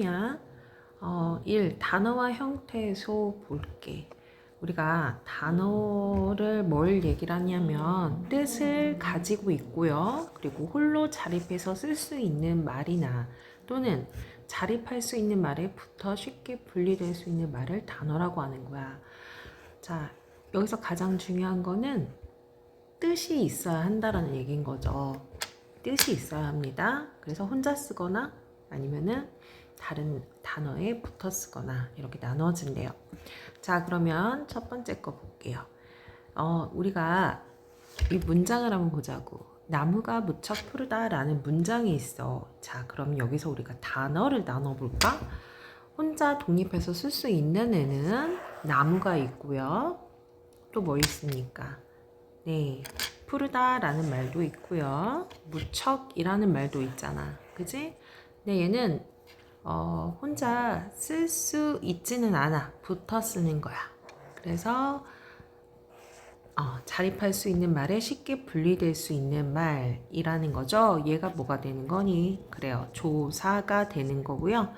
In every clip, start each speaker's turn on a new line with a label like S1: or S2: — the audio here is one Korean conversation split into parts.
S1: 야 1. 단어와 형태소 볼게. 우리가 단어를 뭘 얘기를 하냐면 뜻을 가지고 있고요. 그리고 홀로 자립해서 쓸 수 있는 말이나 또는 자립할 수 있는 말에 붙어 쉽게 분리될 수 있는 말을 단어라고 하는 거야. 자, 여기서 가장 중요한 거는 뜻이 있어야 한다라는 얘기인 거죠. 뜻이 있어야 합니다. 그래서 혼자 쓰거나 아니면은 다른 단어에 붙어 쓰거나 이렇게 나눠진대요. 자, 그러면 첫 번째 거 볼게요. 우리가 이 문장을 한번 보자고. 나무가 무척 푸르다라는 문장이 있어. 자, 그럼 여기서 우리가 단어를 나눠볼까? 혼자 독립해서 쓸 수 있는 애는 나무가 있고요. 또 뭐 있습니까? 네, 푸르다라는 말도 있고요. 무척이라는 말도 있잖아. 그지? 근데 얘는 혼자 쓸 수 있지는 않아. 붙어 쓰는 거야. 그래서 자립할 수 있는 말에 쉽게 분리될 수 있는 말이라는 거죠. 얘가 뭐가 되는 거니? 그래요. 조사가 되는 거고요.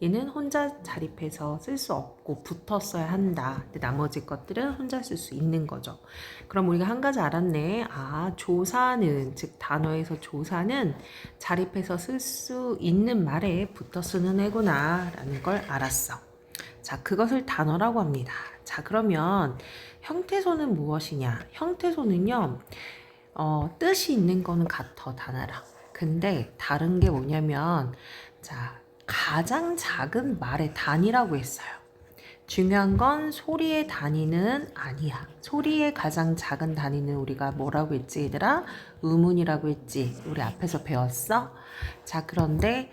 S1: 얘는 혼자 자립해서 쓸 수 없고 붙어 써야 한다. 근데 나머지 것들은 혼자 쓸 수 있는 거죠. 그럼 우리가 한 가지 알았네. 조사는, 즉 단어에서 조사는 자립해서 쓸 수 있는 말에 붙어 쓰는 애구나 라는 걸 알았어. 자, 그것을 단어라고 합니다. 자, 그러면 형태소는 무엇이냐? 형태소는요, 뜻이 있는 거는 같아, 단어랑. 근데 다른 게 뭐냐면, 자, 가장 작은 말의 단위라고 했어요. 중요한 건 소리의 단위는 아니야. 소리의 가장 작은 단위는 우리가 뭐라고 했지, 얘들아? 음운이라고 했지. 우리 앞에서 배웠어? 자, 그런데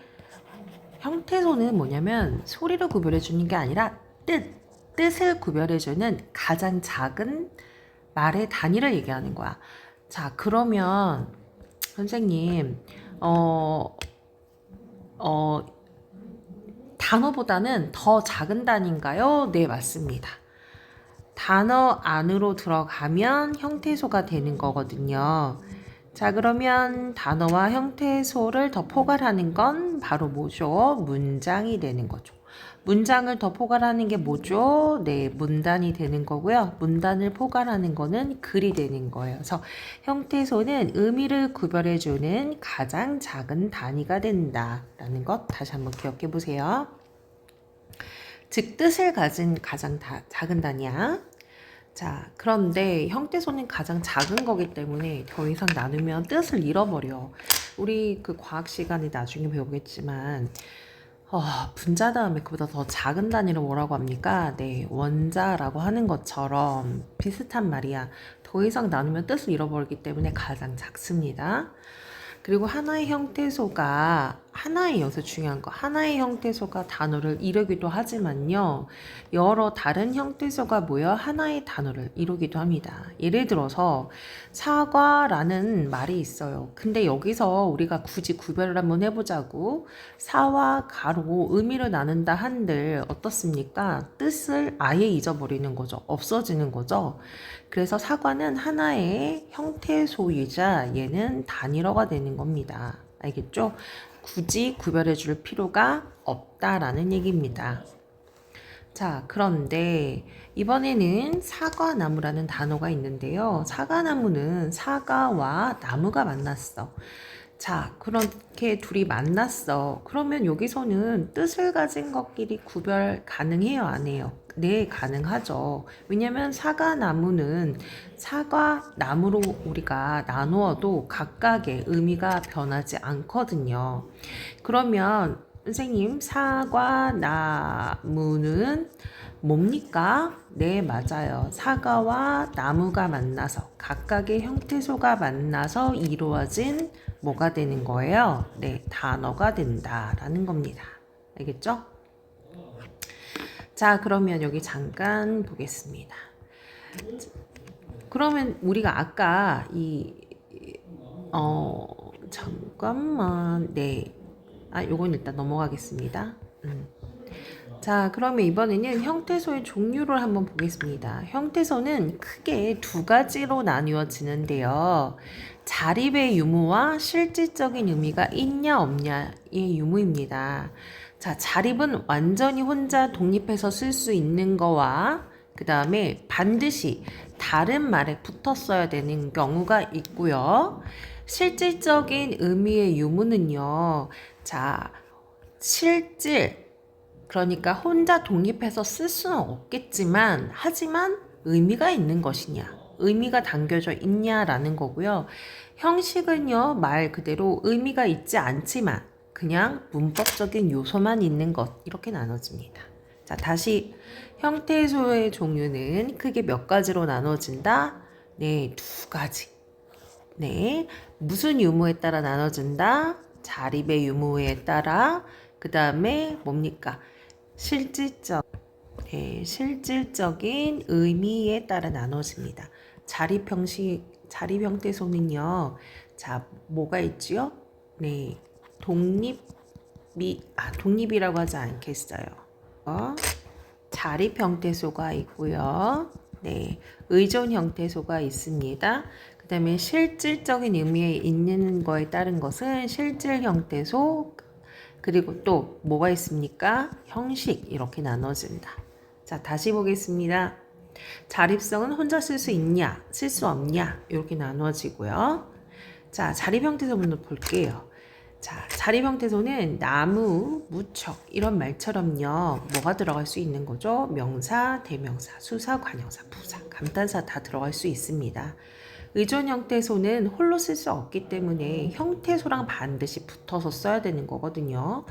S1: 형태소는 뭐냐면 소리로 구별해 주는 게 아니라 뜻을 구별해 주는 가장 작은 말의 단위를 얘기하는 거야. 자, 그러면 선생님, 어, 어, 단어보다는 더 작은 단위인가요? 네, 맞습니다. 단어 안으로 들어가면 형태소가 되는 거거든요. 자, 그러면 단어와 형태소를 더 포괄하는 건 바로 뭐죠? 문장이 되는 거죠. 문장을 더 포괄하는 게 뭐죠? 네, 문단이 되는 거고요. 문단을 포괄하는 거는 글이 되는 거예요. 그래서 형태소는 의미를 구별해주는 가장 작은 단위가 된다라는 것 다시 한번 기억해 보세요. 즉, 뜻을 가진 가장 작은 단위야. 자, 그런데 형태소는 가장 작은 거기 때문에 더 이상 나누면 뜻을 잃어버려. 우리 그 과학 시간에 나중에 배우겠지만 분자 다음에 그보다 더 작은 단위를 뭐라고 합니까? 네, 원자라고 하는 것처럼 비슷한 말이야. 더 이상 나누면 뜻을 잃어버리기 때문에 가장 작습니다. 그리고 여기서 중요한 거, 하나의 형태소가 단어를 이루기도 하지만요, 여러 다른 형태소가 모여 하나의 단어를 이루기도 합니다. 예를 들어서, 사과라는 말이 있어요. 근데 여기서 우리가 굳이 구별을 한번 해보자고, 사와 가로 의미를 나눈다 한들 어떻습니까? 뜻을 아예 잊어버리는 거죠. 없어지는 거죠. 그래서 사과는 하나의 형태소이자 얘는 단일어가 되는 겁니다. 알겠죠? 굳이 구별해 줄 필요가 없다라는 얘기입니다. 자, 그런데 이번에는 사과나무라는 단어가 있는데요. 사과나무는 사과와 나무가 만났어. 자, 그렇게 둘이 만났어. 그러면 여기서는 뜻을 가진 것끼리 구별 가능해요, 안 해요? 네, 가능하죠. 왜냐면 사과나무는 사과나무로 우리가 나누어도 각각의 의미가 변하지 않거든요. 그러면 선생님, 사과나무는 뭡니까? 네, 맞아요. 사과와 나무가 만나서 각각의 형태소가 만나서 이루어진 뭐가 되는 거예요? 네, 단어가 된다라는 겁니다. 알겠죠? 자, 그러면 여기 잠깐 보겠습니다. 그러면 우리가 아까 잠깐만, 네. 요건 일단 넘어가겠습니다. 자, 그러면 이번에는 형태소의 종류를 한번 보겠습니다. 형태소는 크게 두 가지로 나뉘어지는데요. 자립의 유무와 실질적인 의미가 있냐 없냐의 유무입니다. 자, 자립은 완전히 혼자 독립해서 쓸 수 있는 거와 그 다음에 반드시 다른 말에 붙어 써야 되는 경우가 있고요. 실질적인 의미의 유무는요. 자, 실질 그러니까 혼자 독립해서 쓸 수는 없겠지만 하지만 의미가 있는 것이냐 의미가 담겨져 있냐라는 거고요. 형식은요 말 그대로 의미가 있지 않지만 그냥 문법적인 요소만 있는 것 이렇게 나눠집니다. 자 다시 형태소의 종류는 크게 몇 가지로 나눠진다? 네, 두 가지. 네, 무슨 유무에 따라 나눠진다? 자립의 유무에 따라 그 다음에 뭡니까? 실질적인 의미에 따라 나눠집니다. 자립 형태소는요. 자, 뭐가 있지요? 네, 독립이라고 하지 않겠어요. 자립 형태소가 있고요. 네, 의존 형태소가 있습니다. 그 다음에 실질적인 의미에 있는 거에 따른 것은 실질 형태소, 그리고 또 뭐가 있습니까? 형식 이렇게 나눠진다. 자, 다시 보겠습니다. 자립성은 혼자 쓸 수 있냐, 쓸 수 없냐 이렇게 나눠지고요. 자, 자립 형태소부터 볼게요. 자, 자립 형태소는 나무, 무척 이런 말처럼요. 뭐가 들어갈 수 있는 거죠? 명사, 대명사, 수사, 관형사, 부사, 감탄사 다 들어갈 수 있습니다. 의존 형태소는 홀로 쓸 수 없기 때문에 형태소랑 반드시 붙어서 써야 되는 거거든요.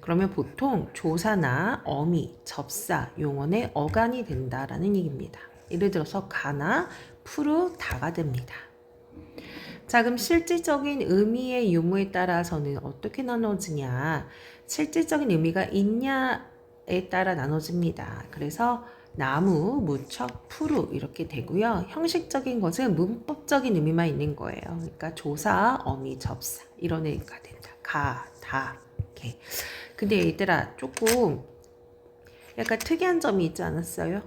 S1: 그러면 보통 조사나 어미, 접사, 용언의 어간이 된다라는 얘기입니다. 예를 들어서 가나, 푸르, 다가 됩니다. 자, 그럼 실질적인 의미의 유무에 따라서는 어떻게 나눠지냐? 실질적인 의미가 있냐에 따라 나눠집니다. 그래서 나무, 무척, 푸르 이렇게 되고요. 형식적인 것은 문법적인 의미만 있는 거예요. 그러니까 조사, 어미, 접사 이런 의미가 된다. 가, 다 이렇게. 근데 얘들아 조금 약간 특이한 점이 있지 않았어요?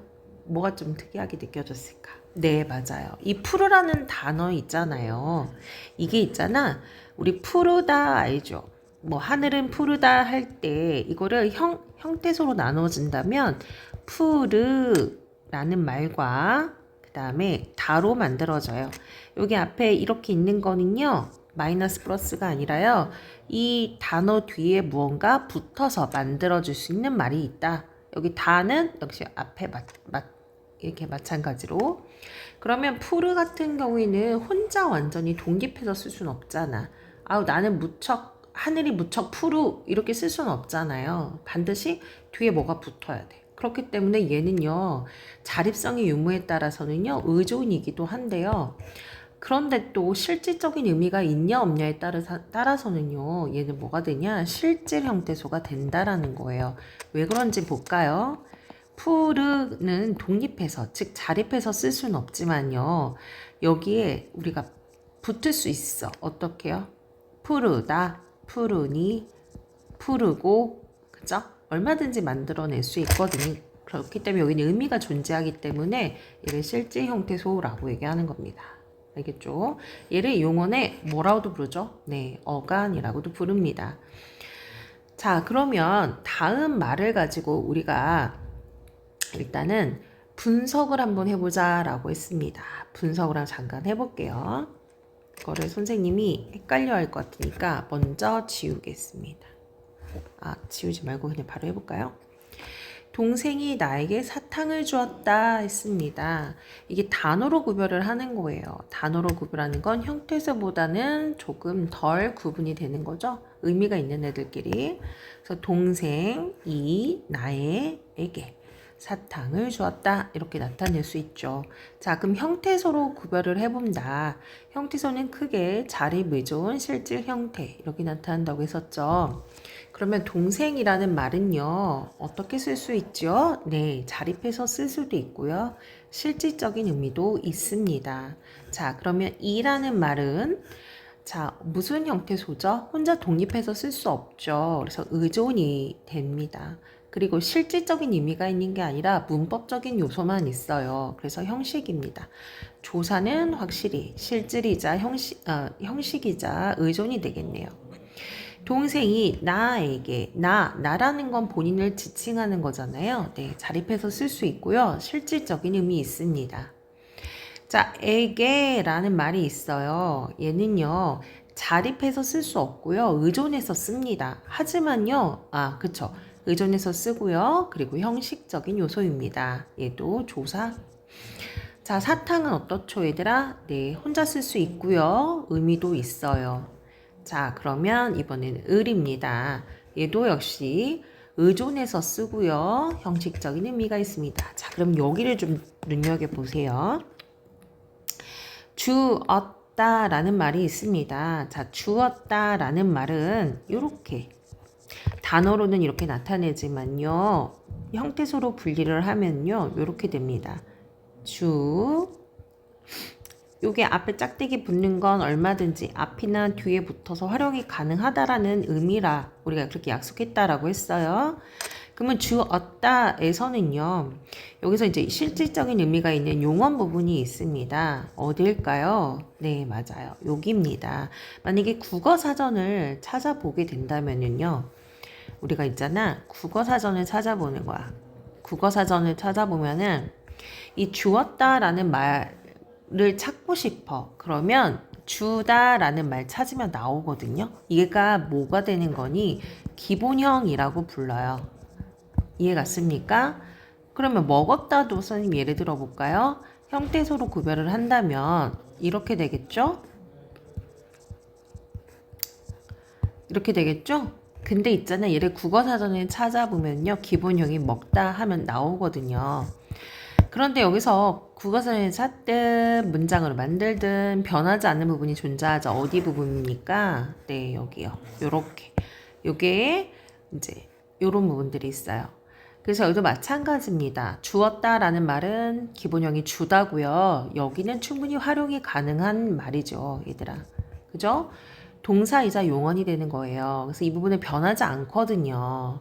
S1: 뭐가 좀 특이하게 느껴졌을까? 네, 맞아요. 이 푸르라는 단어 있잖아요. 이게 있잖아. 우리 푸르다 알죠? 뭐 하늘은 푸르다 할 때 이거를 형태소로 나눠진다면 푸르라는 말과 그 다음에 다로 만들어져요. 여기 앞에 이렇게 있는 거는요. 마이너스 플러스가 아니라요. 이 단어 뒤에 무언가 붙어서 만들어줄 수 있는 말이 있다. 여기 다는 역시 앞에 이렇게 마찬가지로. 그러면 푸르 같은 경우에는 혼자 완전히 독립해서 쓸 수는 없잖아. 아우 나는 무척 하늘이 무척 푸르 이렇게 쓸 수는 없잖아요. 반드시 뒤에 뭐가 붙어야 돼. 그렇기 때문에 얘는요. 자립성의 유무에 따라서는요. 의존이기도 한데요. 그런데 또 실질적인 의미가 있냐 없냐에 따라서는요. 얘는 뭐가 되냐? 실질 형태소가 된다라는 거예요. 왜 그런지 볼까요? 푸르는 독립해서 즉 자립해서 쓸 수는 없지만요. 여기에 우리가 붙을 수 있어. 어떻게요? 푸르다, 푸르니, 푸르고 그죠? 얼마든지 만들어낼 수 있거든요. 그렇기 때문에 여기는 의미가 존재하기 때문에 얘를 실질 형태소라고 얘기하는 겁니다. 알겠죠? 얘를 용언에 뭐라고도 부르죠? 네, 어간이라고도 부릅니다. 자, 그러면 다음 말을 가지고 우리가 일단은 분석을 한번 해보자 라고 했습니다. 분석을 잠깐 해볼게요. 이거를 선생님이 헷갈려 할 것 같으니까 먼저 지우겠습니다. 지우지 말고 그냥 바로 해볼까요? 동생이 나에게 사탕을 주었다 했습니다. 이게 단어로 구별을 하는 거예요. 단어로 구별하는 건 형태소보다는 조금 덜 구분이 되는 거죠. 의미가 있는 애들끼리. 그래서 동생이 나에게 사탕을 주었다 이렇게 나타낼 수 있죠. 자, 그럼 형태소로 구별을 해본다. 형태소는 크게 자립, 의존, 실질, 형태 이렇게 나타난다고 했었죠. 그러면 동생이라는 말은요. 어떻게 쓸 수 있죠? 네, 자립해서 쓸 수도 있고요. 실질적인 의미도 있습니다. 자, 그러면 이라는 말은 자, 무슨 형태소죠? 혼자 독립해서 쓸 수 없죠. 그래서 의존이 됩니다. 그리고 실질적인 의미가 있는 게 아니라 문법적인 요소만 있어요. 그래서 형식입니다. 조사는 확실히 실질이자 형식이자 의존이 되겠네요. 동생이 나에게, 나라는 건 본인을 지칭하는 거잖아요. 네, 자립해서 쓸 수 있고요. 실질적인 의미 있습니다. 자, 에게라는 말이 있어요. 얘는요, 자립해서 쓸 수 없고요. 의존해서 씁니다. 하지만요, 그쵸. 의존해서 쓰고요. 그리고 형식적인 요소입니다. 얘도 조사. 자, 사탕은 어떻죠, 얘들아? 네, 혼자 쓸 수 있고요. 의미도 있어요. 자, 그러면 이번에는 을입니다. 얘도 역시 의존해서 쓰고요. 형식적인 의미가 있습니다. 자, 그럼 여기를 좀 눈여겨보세요. 주었다라는 말이 있습니다. 자, 주었다라는 말은 이렇게 단어로는 이렇게 나타내지만요. 형태소로 분리를 하면요. 이렇게 됩니다. 요게 앞에 짝대기 붙는 건 얼마든지 앞이나 뒤에 붙어서 활용이 가능하다라는 의미라 우리가 그렇게 약속했다라고 했어요. 그러면 주었다에서는요. 여기서 이제 실질적인 의미가 있는 용언 부분이 있습니다. 어딜까요? 네, 맞아요. 여기입니다. 만약에 국어사전을 찾아보게 된다면요. 우리가 있잖아. 국어사전을 찾아보는 거야. 국어사전을 찾아보면은 이 주었다라는 말을 찾고 싶어. 그러면 주다라는 말 찾으면 나오거든요. 얘가 뭐가 되는 거니? 기본형이라고 불러요. 이해 갔습니까? 그러면 먹었다도 선생님 예를 들어 볼까요? 형태소로 구별을 한다면 이렇게 되겠죠? 이렇게 되겠죠? 근데 있잖아 얘를 국어사전에 찾아보면요 기본형이 먹다 하면 나오거든요. 그런데 여기서 국어사전에 찾든 문장으로 만들든 변하지 않는 부분이 존재하죠. 어디 부분입니까? 네 여기요. 요렇게 요게 이제 요런 부분들이 있어요. 그래서 여기도 마찬가지입니다. 주었다라는 말은 기본형이 주다고요. 여기는 충분히 활용이 가능한 말이죠. 얘들아. 그죠? 동사이자 용언이 되는 거예요. 그래서 이 부분은 변하지 않거든요.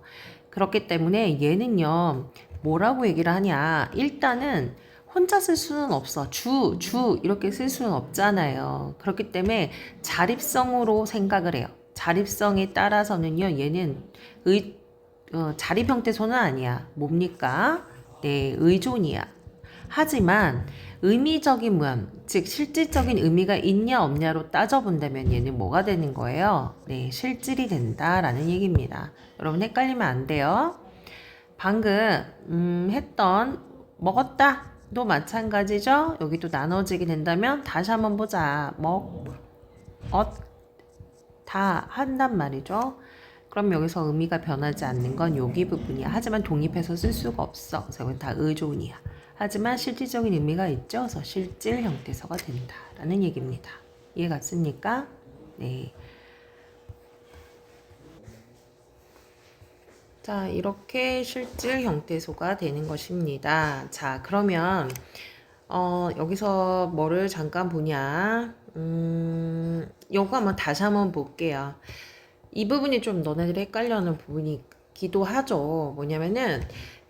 S1: 그렇기 때문에 얘는요. 뭐라고 얘기를 하냐. 일단은 혼자 쓸 수는 없어. 주 이렇게 쓸 수는 없잖아요. 그렇기 때문에 자립성으로 생각을 해요. 자립성에 따라서는요. 얘는 자립 형태소는 아니야. 뭡니까? 네, 의존이야. 하지만 의미적인 문, 즉 실질적인 의미가 있냐 없냐로 따져본다면 얘는 뭐가 되는 거예요? 네, 실질이 된다라는 얘기입니다. 여러분 헷갈리면 안 돼요. 방금 했던 먹었다도 마찬가지죠. 여기도 나눠지게 된다면 다시 한번 보자. 다 한단 말이죠. 그럼 여기서 의미가 변하지 않는 건 여기 부분이야. 하지만 독립해서 쓸 수가 없어. 그래서 이건 다 의존이야. 하지만 실질적인 의미가 있죠. 그래서 실질 형태소가 된다라는 얘기입니다. 이해 갔습니까? 네. 자, 이렇게 실질 형태소가 되는 것입니다. 자, 그러면 여기서 뭐를 잠깐 보냐? 요거 한번 다시 한번 볼게요. 이 부분이 좀 너네들이 헷갈려하는 부분이기도 하죠. 뭐냐면은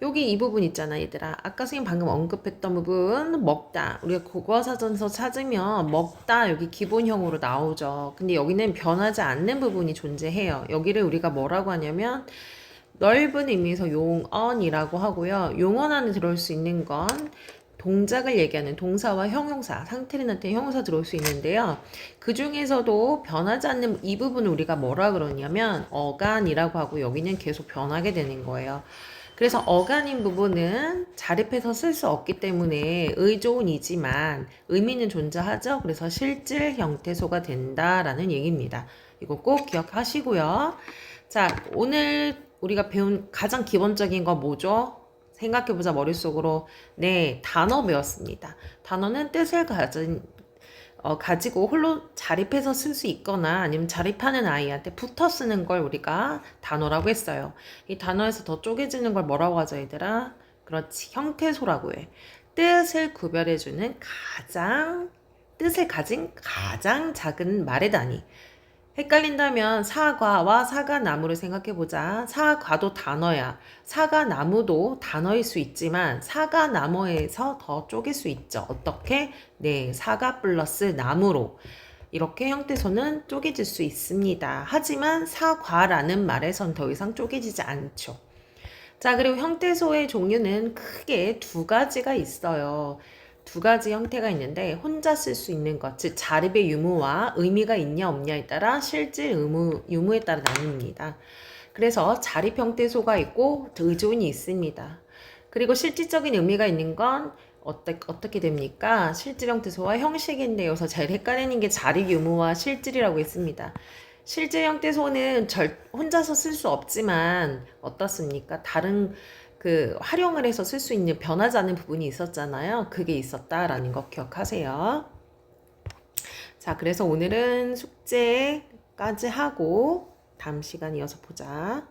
S1: 여기 이 부분 있잖아 얘들아. 아까 선생님 방금 언급했던 부분 먹다. 우리가 국어사전에서 찾으면 먹다 여기 기본형으로 나오죠. 근데 여기는 변하지 않는 부분이 존재해요. 여기를 우리가 뭐라고 하냐면 넓은 의미에서 용언이라고 하고요. 용언 안에 들어올 수 있는 건 동작을 얘기하는 동사와 형용사, 상태를 나타내는 형용사 들어올 수 있는데요. 그 중에서도 변하지 않는 이 부분을 우리가 뭐라 그러냐면 어간이라고 하고 여기는 계속 변하게 되는 거예요. 그래서 어간인 부분은 자립해서 쓸 수 없기 때문에 의존이지만 의미는 존재하죠. 그래서 실질 형태소가 된다라는 얘기입니다. 이거 꼭 기억하시고요. 자, 오늘 우리가 배운 가장 기본적인 거 뭐죠? 생각해보자 머릿속으로. 네, 단어 배웠습니다. 단어는 뜻을 가지고 홀로 자립해서 쓸 수 있거나 아니면 자립하는 아이한테 붙어 쓰는 걸 우리가 단어라고 했어요. 이 단어에서 더 쪼개지는 걸 뭐라고 하죠, 얘들아? 그렇지, 형태소라고 해. 뜻을 구별해주는 가장 뜻을 가진 가장 작은 말의 단위. 헷갈린다면 사과와 사과나무를 생각해보자. 사과도 단어야. 사과나무도 단어일 수 있지만 사과나무에서 더 쪼갤 수 있죠. 어떻게? 네, 사과 플러스 나무로. 이렇게 형태소는 쪼개질 수 있습니다. 하지만 사과라는 말에선 더 이상 쪼개지지 않죠. 자, 그리고 형태소의 종류는 크게 두 가지가 있어요. 두 가지 형태가 있는데 혼자 쓸 수 있는 것, 즉 자립의 유무와 의미가 있냐 없냐에 따라 실질 유무에 따라 나뉩니다. 그래서 자립 형태소가 있고 의존이 있습니다. 그리고 실질적인 의미가 있는 건 어떻게 됩니까? 실질 형태소와 형식인데요. 그래서 제일 헷갈리는 게 자립 유무와 실질이라고 했습니다. 실질 형태소는 혼자서 쓸 수 없지만 어떻습니까? 다른 활용을 해서 쓸 수 있는 변하지 않는 부분이 있었잖아요. 그게 있었다라는 거 기억하세요. 자, 그래서 오늘은 숙제까지 하고 다음 시간 이어서 보자.